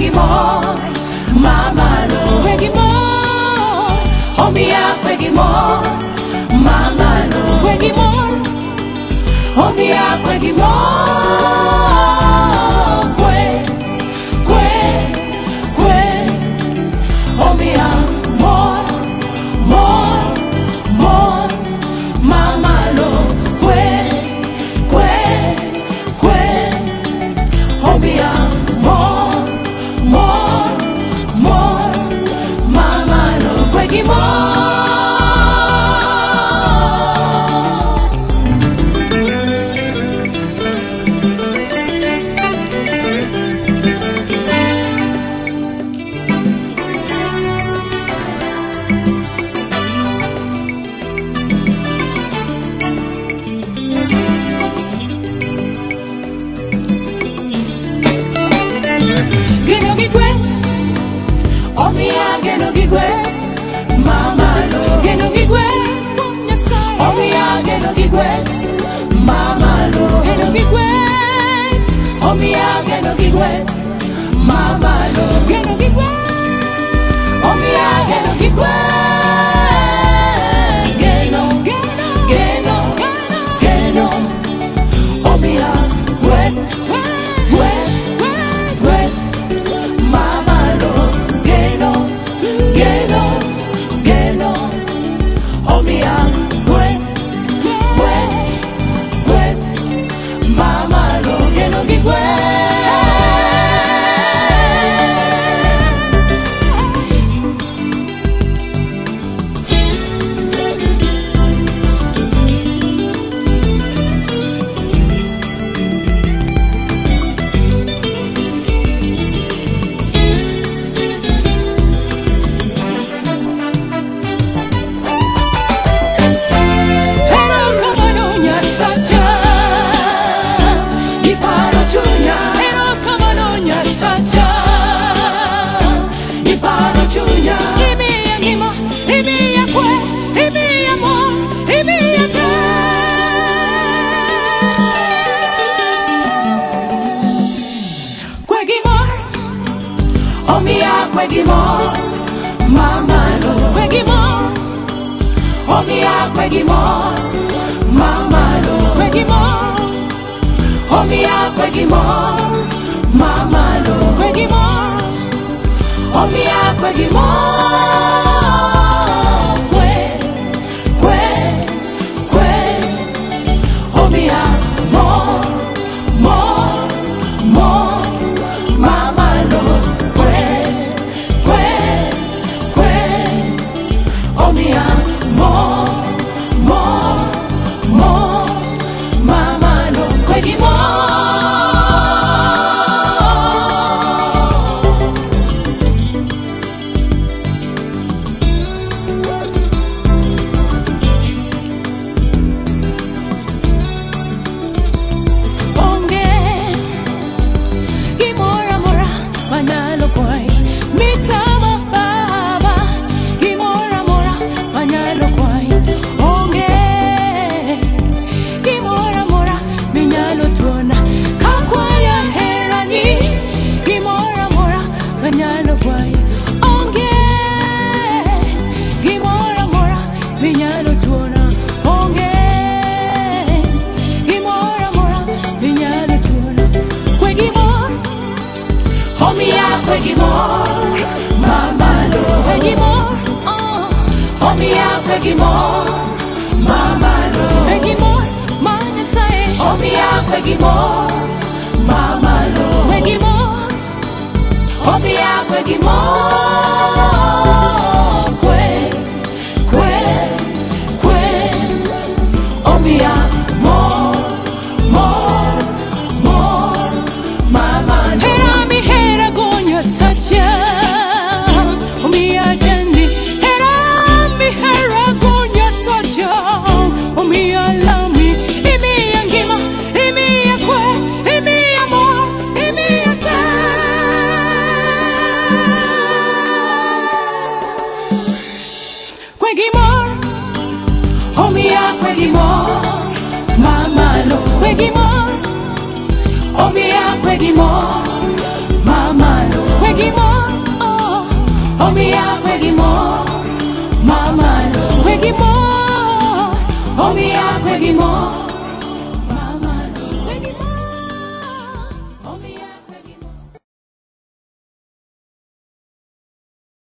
Gi Mor, Mama lo. Kwe Gi Mor, Omia Kwe Gi Mor, Mama lo. Kwe Gi Mor, Omia Kwe Gi Mor, Kwe, Kwe, Kwe, Omia Mor, Mor, Mor, Mama lo. Kwe, Kwe, Kwe, Omia Mor, Mor, Mor, Mama lo. Kwe Gi Mor. Geno gigwe, Mama lo. Geno gigwe, Omia geno gigwe, Mama lo. Geno gigwe, Omia geno gigwe, Mama lo. Geno gigwe, Omia geno gigwe. Geno, geno, geno, Omia gwe, gwe, gwe, Mama lo. Geno, geno, geno, Omia gwe, gwe, gwe, Mama lo. Geno gigwe. Omia Kwe Gi Mor, Mama lo. Kwe Gi Mor, Omia Kwe Gi Mor, Mama lo. Kwe Gi Mor, Omia Kwe Gi Mor, Mama lo. Kwe Gi Mor, Omia Kwe Gi Mor, Kwe, Kwe, Kwe, Omia Mor, Mor, Mor, Mama lo. Omia Mor, Mor, Mor, Mama lo. Kwe Gi Mor. Onge Gi Mora Mora Manalo Kwe Mitama Baba Gi Mora Mora Manalo Kwe Onge Gi Mora Mora Minyalo Tuona Kakwaya Herani Gi Mora Mora Manalo Kwe Onge Gi Mora Mora Minyalo Tuona Onge Gi Mora Mora Minyalo Tuona Kwe Gi Mor, Omia Kwe Gi Mor, Mama lo. Kwe Gi Mor, Omia Kwe Gi Mor, Mama lo. Kwe Gi Mor, Manya Sae. Omia Kwe Gi Mor, Mama lo. Kwe Gi Mor, Omia Kwe Gi Mor, Kwe, Kwe, Kwe, Omia Mor, Mor, Mor, Mama lo. Hera mi hera gonya sacha, Omia dandi. Hera mi hera gonya sacha, Omia lami. Imi angima, imi akwe, imi amor, imi ata. Kwe Gi Mor, Omia Kwe Gi Mor, Mama lo. Kwe Gi Mor, Omia Kwe Gi Mor, Mama lo. Kwe Gi Omiya Kwe Gi Mor, mama lo. Kwe Gi Mor, omiya Kwe Gi Mor.